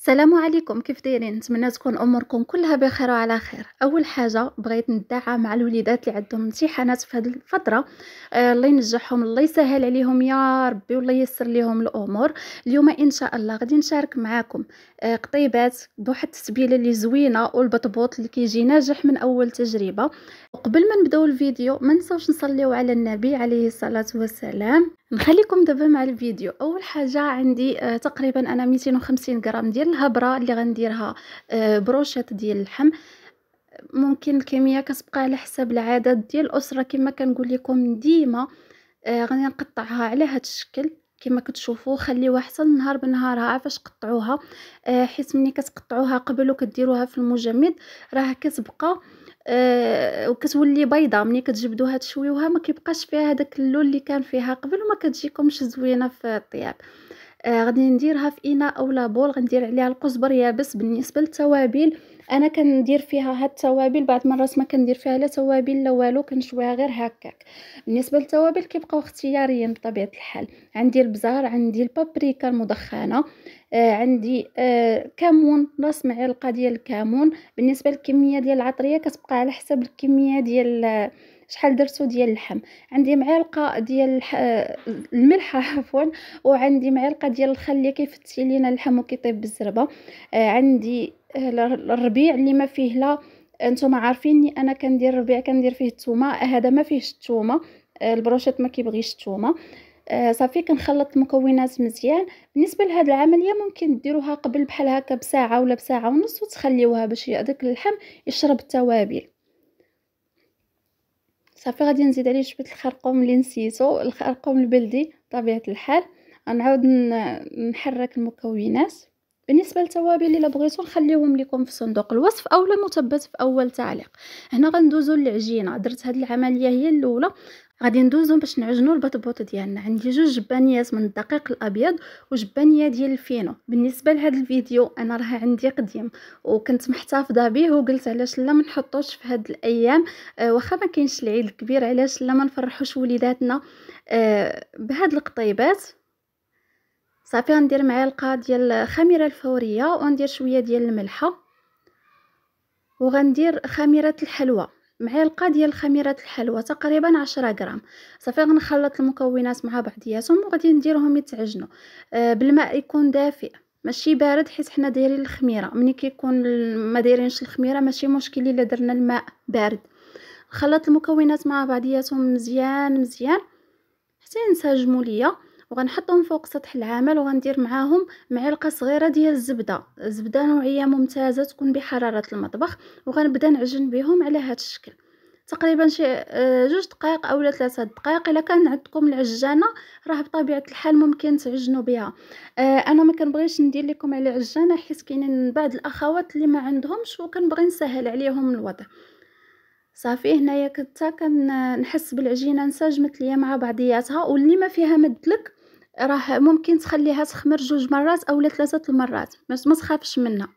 السلام عليكم، كيف دايرين؟ نتمنى تكون اموركم كلها بخير وعلى خير. اول حاجه بغيت ندعى مع الوليدات اللي عندهم امتحانات في هذه الفتره. الله ينجحهم، الله يسهل عليهم يا ربي، والله ييسر لهم الامور. اليوم ان شاء الله غادي نشارك معكم قطيبات بواحد التتبيله اللي زوينه والبطبوط اللي كيجي ناجح من اول تجربه. وقبل ما نبداو الفيديو ما نساوش نصليو على النبي عليه الصلاه والسلام. نخليكم دابا مع الفيديو. اول حاجه عندي تقريبا انا 250 غرام ديال الهبره اللي غنديرها بروشيط ديال اللحم. ممكن الكميه كتبقى على حساب العدد ديال الاسره كما كنقول لكم ديما. غادي نقطعها على هذا الشكل كما كتشوفوا، خليوها حتى النهار بنهارها فاش قطعوها. حيت ملي كتقطعوها قبل وكديروها في المجمد راه كتبقى وكتولي بيضه. ملي كتجبدوها تشويوها ما كيبقاش فيها هذاك اللون اللي كان فيها قبل وما كتجيكمش زوينه في الطياب. غادي نديرها في اناء اولا بول، غندير عليها القزبر يابس. بالنسبه للتوابل انا كندير فيها هاد التوابل، بعض مرات ما كندير فيها لا توابل لا والو، كنشويها غير هكاك. بالنسبه للتوابل كيبقاو اختياريين بطبيعه الحال. عندي البزار، عندي البابريكا المدخنه، عندي كمون، نص معلقه ديال الكمون. بالنسبه للكميه ديال العطريه كتبقى على حسب الكميه ديال شحال درتو ديال اللحم. عندي معلقه ديال الملح عفوا، وعندي معلقه ديال الخل اللي كيفتي لينا اللحم وكيطيب بالزربه. عندي الربيع اللي ما فيه لا، انتم عارفيني انا كندير الربيع كندير فيه الثومه، هذا ما فيهش الثومه. البروشيط ما كيبغيش الثومه. صافي كنخلط المكونات مزيان. بالنسبه لهاد العمليه ممكن ديروها قبل بحال هكا بساعه ولا بساعه ونص وتخليوها باش داك اللحم يشرب التوابل. صافي غادي نزيد عليه شويه الخرقوم اللي نسيتو، الخرقوم البلدي بطبيعه الحال. غنعاود نحرك المكونات. بالنسبه للتوابل الا بغيتو نخليهم لكم في صندوق الوصف اولا مثبت في اول تعليق. هنا غندوزو للعجينه. درت هذه العمليه هي الاولى. غادي ندوزو باش نعجنوا البطبوط ديالنا. عندي جوج جبانيات من الدقيق الابيض وجبانيه ديال الفينو. بالنسبه لهذا الفيديو انا راه عندي قديم وكنت محتفظه به وقلت علاش لا ما نحطوش في هاد الايام. واخا ما كاينش العيد الكبير، علاش لا ما نفرحوش وليداتنا بهاد القطيبات. صافي غندير معلقه ديال الخميره الفوريه وندير شويه ديال الملحه، وغندير خميره الحلوى، معلقه ديال خميره الحلوى تقريبا 10 غرام. صافي غنخلط المكونات مع بعضياتهم وغادي نديرهم يتعجنوا. بالماء يكون دافئ ماشي بارد، حيت حنا دايرين الخميره. ملي كيكون ما دايرينش الخميره ماشي مشكل الا درنا الماء بارد. نخلط المكونات مع بعضياتهم مزيان مزيان حتى ينسجموا ليا، وغنحطهم فوق سطح العمل. وغندير معاهم معلقه صغيره ديال الزبده نوعيه ممتازه تكون بحراره المطبخ، وغنبدا نعجن بهم على هذا الشكل تقريبا شي 2 دقائق او 3 دقائق. الا كان عندكم العجانه راه بطبيعه الحال ممكن تعجنوا بها. انا ما كنبغيش ندير لكم على عجانه حيت كاينين بعض الاخوات اللي ما عندهمش وكنبغي نسهل عليهم الوضع. صافي هنايا كنحس بالعجينه انسجمت ليا مع بعضياتها، واللي ما فيها مدلك راه ممكن تخليها تخمر 2 مرات او 3 المرات، ما تخافش منها.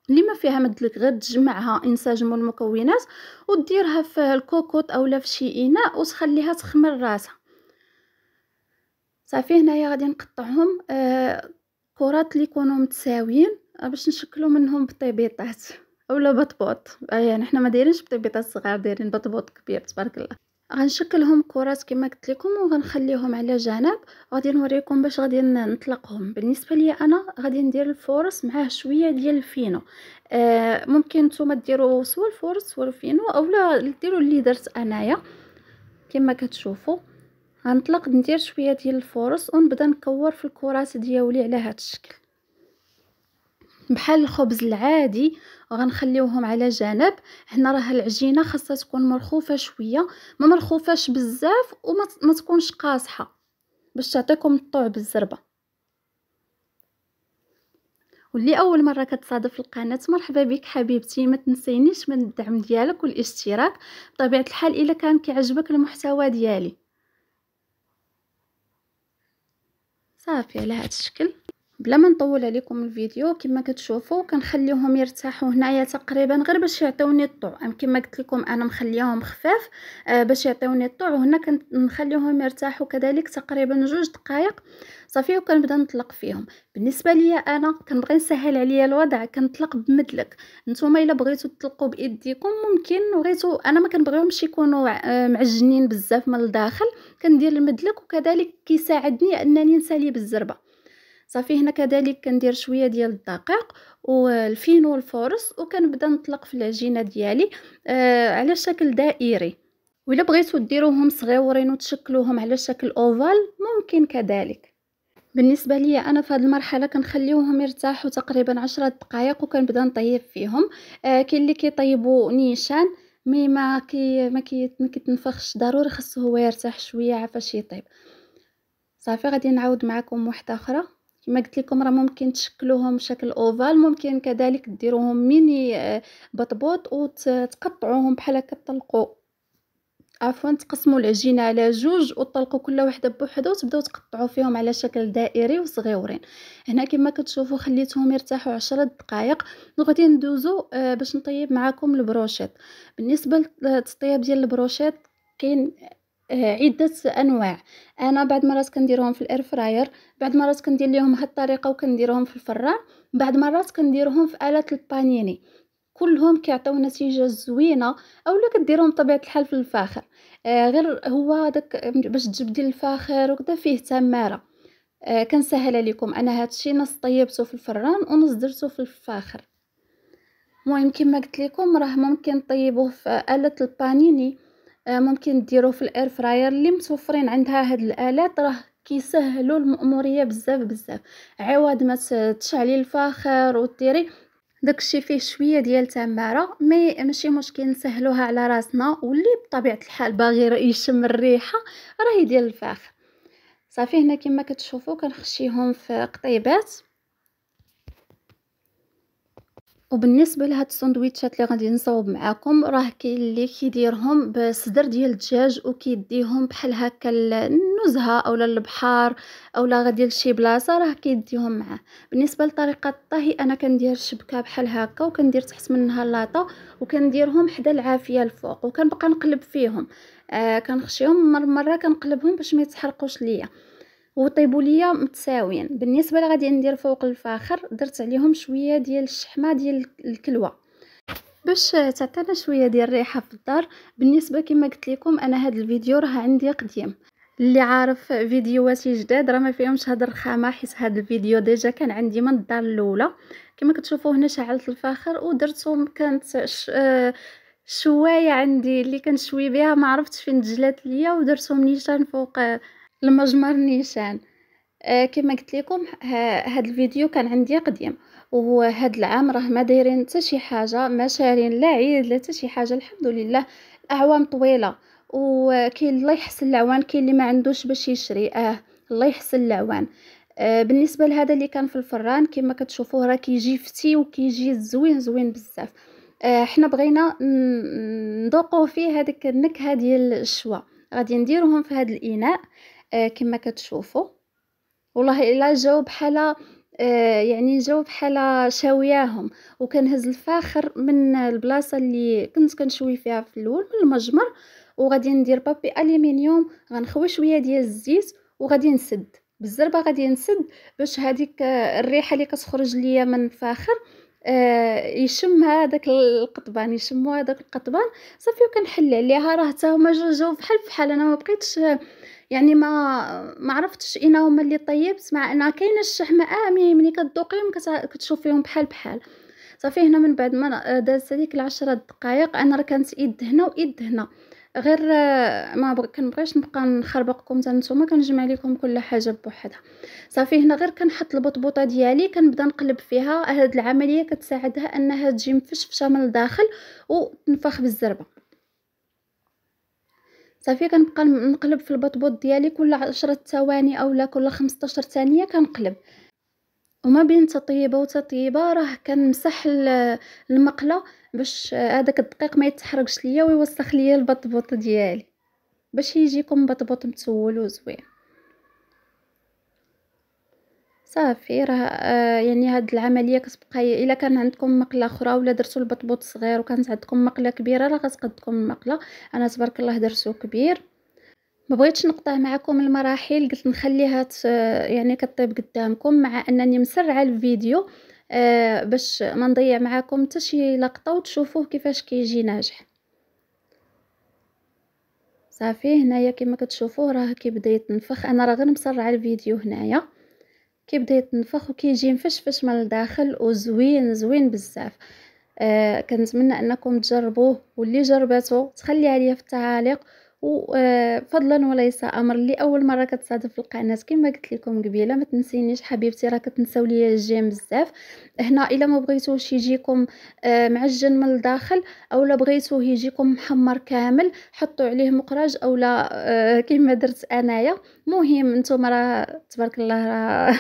اللي ما فيها مدلك غير تجمعها ينسجموا المكونات وديرها في الكوكوط اولا في شي اناء وتخليها تخمر راسها. صافي هنايا غادي نقطعهم كرات اللي يكونوا متساويين باش نشكلوا منهم بطيبيطات اولا بطبوط. يعني حنا ما دايرينش بطيبيطات صغار، دايرين بطبوط كبير تبارك الله. غنشكلهم كرات كما قلت لكم وغنخليهم على جنب. غادي نوريكم باش غادي نطلقهم. بالنسبه لي انا غادي ندير الفورص معاه شويه ديال الفينو. ممكن نتوما ديروا سوا الفورص سوا الفينو اولا ديروا اللي درت انايا كما كتشوفوا. غنطلق ندير شويه ديال الفورص ونبدا نكور في الكرات ديالي على هذا الشكل بحال الخبز العادي. وغنخليوهم على جنب. هنا راه العجينه خاصها تكون مرخوفه شويه، ما مرخوفاش بزاف وما تكونش قاصحه باش تعطيكم الطوع بالزربه. واللي اول مره كتصادف القناه مرحبا بك حبيبتي، ما تنسينيش من الدعم ديالك والاشتراك بطبيعه الحال الا كان كيعجبك المحتوى ديالي. صافي على هذا الشكل بلا ما نطول عليكم الفيديو، كما كتشوفوا كنخليوهم يرتاحوا هنايا تقريبا غير باش يعطيوني الطعم. كما قلت لكم انا مخلياهم خفاف باش يعطيوني الطعم، وهنا كنخليوهم يرتاحوا كذلك تقريبا 2 دقائق صافي، وكنبدا نطلق فيهم. بالنسبه ليا انا كنبغي نسهل عليا الوضع، كنطلق بمدلك. نتوما الا بغيتوا تطلقوا بايديكم ممكن، بغيتوا انا ما كنبغيهمش يكونوا معجنين بزاف من الداخل، كندير المدلك وكذلك كيساعدني انني نسالي بالزربه. صافي هنا كذلك كندير شويه ديال الدقيق والفينو والفورص، وكنبدا نطلق في العجينه ديالي على شكل دائري. وإلا بغيتو ديروهم صغيورين وتشكلوهم على شكل اوفال ممكن كذلك. بالنسبه لي انا في هذه المرحله كنخليوهم يرتاحوا تقريبا 10 دقائق وكنبدا نطيب فيهم. كاين اللي كيطيبوا نيشان، مي ما كيتنفخش، ضروري خاصو هو يرتاح شويه عفاش يطيب. صافي غادي نعاود معكم واحده اخرى. كما قلت لكم راه ممكن تشكلوهم شكل اوفال، ممكن كذلك ديروهم ميني بطبوط وتقطعوهم بحال هكا، تطلقوا عفوا تقسموا العجينه على 2 وطلقوا كل وحده بوحدها وتبداو تقطعوا فيهم على شكل دائري وصغيورين. هنا كما كتشوفوا خليتهم يرتاحوا 10 دقائق، وغادي ندوزو باش نطيب معكم البروشيط. بالنسبه للتطياب ديال البروشيط كاين عده انواع. انا بعض مرات كنديرهم في الاير فراير، بعض مرات كندير ليهم هاد الطريقه وكنديرهم في الفران، بعض مرات كنديرهم في آلة البانيني. كلهم كيعطيو نتيجه زوينه. اولا كديرهم بطبيعه الحال في الفاخر، غير هو داك باش تجبدي الفاخر وكذا فيه تماره. كنسهل عليكم انا هادشي، نص طيبته في الفران ونص درته في الفاخر. المهم كما قلت لكم راه ممكن طيبوه في آلة البانيني، ممكن ديروه في الاير فراير. اللي متوفرين عندها هاد الالات راه كيسهلوا المأموريه بزاف بزاف. عوض ما تشعلي الفاخر وديري داكشي فيه شويه ديال تماره، ماشي مشكل، نسهلوها على راسنا. واللي بطبيعه الحال باغي يشم الريحه راه يدير الفاخر. صافي هنا كما كتشوفوا كنخشيهم في قطيبات. وبالنسبه لهاد السندويتشات اللي غادي نصاوب معاكم، راه كاين اللي كيديرهم بصدر ديال الدجاج وكيديهم بحال هكا النزهه اولا البحار اولا غادي لشي بلاصه راه كيديهم معاه. بالنسبه لطريقه الطهي انا كندير شبكه بحال هكا وكندير تحت منها لاطه وكنديرهم حدا العافيه الفوق وكنبقى نقلب فيهم. كنخشيهم مره كنقلبهم باش ما يتحرقوش ليا وطيبوا ليا متساويين. بالنسبه اللي غادي ندير فوق الفاخر درت عليهم شويه ديال الشحمه ديال الكلوه باش تعطينا شويه ديال الريحه في الدار. بالنسبه كما قلت لكم انا هذا الفيديو راه عندي قديم، اللي عارف فيديوهاتي جداد راه ما فيهمش هاد الرخامه، حيت هذا الفيديو ديجا كان عندي من الدار الاولى. كما كتشوفوا هنا شعلت الفاخر ودرتهم، كانت شوايه عندي اللي كنشوي بها ما عرفتش فين تجلات ليا ودرتهم نيشان فوق المجمر نيشان. كما قلت لكم هذا الفيديو كان عندي قديم، وهذا العام راه ما دايرين حتى شي حاجه، ما شارين لا عيد لا حتى شي حاجه الحمد لله. اعوام طويله وكاين الله يحسن العوان، كاين اللي ما عندوش باش يشري الله يحسن العوان. بالنسبه لهذا اللي كان في الفران كما كتشوفوه راه كيجي فتي وكيجي زوين زوين بزاف. حنا بغينا نذوقوا فيه هذيك النكهه ديال الشوا. غادي نديرهم في هذا الاناء كما كتشوفوا. والله الا جاو بحال يعني جاو بحال شاوياهم. وكنهز الفاخر من البلاصه اللي كنت كنشوي فيها في الاول من المجمر، وغادي ندير بابي الومنيوم، غنخوي شويه ديال الزيت وغادي نسد بالزربه، غادي نسد باش هذيك الريحه اللي كتخرج ليا من الفاخر يشم هذاك القطبان، يشموا هذاك القطبان. صافي وكنحل عليها، راه حتى هما جاو بحال انا ما بقيتش يعني ما عرفتش انا هما اللي طيبت، مع ان كاينه الشحمه ملي كتذوقيهم كتشوفيهم بحال. صافي هنا من بعد ما دازت هذيك 10 دقائق انا راه كانت ايد هنا وايد هنا، غير ما كنبغيش نبقى نخربقكم حتى نتوما، كنجمع لكم كل حاجه بوحدها. صافي هنا غير كنحط البطبوطه ديالي كنبدا نقلب فيها. هاد العمليه كتساعدها انها تجي مفشفشه من الداخل وتنفخ بالزربه. صافي كنبقى نقلب في البطبوط ديالي كل 10 ثواني اولا كل 15 ثانيه كنقلب. وما بين تطيبه وتطيبه راه كنمسح المقله باش هذاك الدقيق ما يتحرقش ليا ويوسخ ليا البطبوط ديالي، باش يجيكم بطبوط متول وزوين. صافي راه يعني هاد العملية كتبقاي إلا كان عندكم مقلة أخرى ولا درتو البطبوط صغير وكانت عندكم مقلة كبيرة راه غتقدكم المقلة. أنا تبارك الله درتو كبير. ما بغيتش نقطع معكم المراحل، قلت نخليها يعني كطيب قدامكم، مع انني مسرعه الفيديو باش ما نضيع معكم حتى شي لقطه وتشوفوه كيفاش كيجي ناجح. صافي هنايا كما كتشوفوه راه كيبدا يتنفخ، انا راه غير مسرعه الفيديو هنايا. كيبدا يتنفخ وكيجي مفشفش من الداخل وزوين زوين بزاف. كنتمنى انكم تجربوه، واللي جربته تخلي عليا في التعاليق. وفضلا وليس امر، اللي اول مره كتصادف في القناه كما قلت لكم قبيله ما تنسينيش حبيبتي، راه كتنساو ليا الجيم بزاف. هنا الا ما بغيتوش يجيكم معجن من الداخل اولا بغيتوه يجيكم محمر كامل، حطوا عليه مقراج اولا كما درت انايا. مهم نتوما راه تبارك الله راه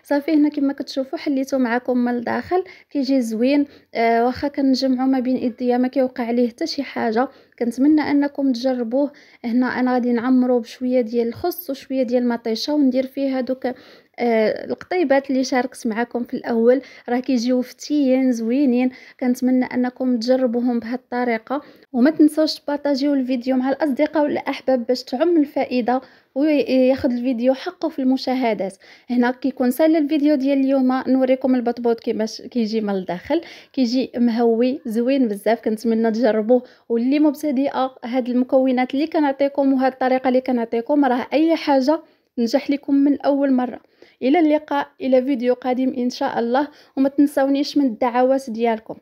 صافي هنا كما كتشوفوا حليته معكم من الداخل كيجي زوين. واخا كنجمعوا ما بين ايديا ما كيوقع عليه حتى شي حاجه. كنتمنى انكم تجربوه. هنا انا غادي نعمرو بشويه ديال الخس وشويه ديال المطيشه وندير فيه هذوك القطيبات اللي شاركت معكم في الاول، راه كيجيو فتيين زوينين. كنتمنى انكم تجربوهم بهذه الطريقه، وما تنسوش تبارطاجيو الفيديو مع الاصدقاء والاحباب باش تعم الفائده وياخذ الفيديو حقه في المشاهدات. هنا كيكون سال الفيديو ديال اليوم نوريكم البطبوط كيفاش كيجي من الداخل، كيجي مهوي زوين بزاف. كنتمنى تجربوه، واللي مبتدئه هاد المكونات اللي كنعطيكم وهاد الطريقه اللي كنعطيكم راه اي حاجه تنجح لكم من اول مره. الى اللقاء، الى فيديو قادم ان شاء الله، وما تنسونيش من الدعوات ديالكم.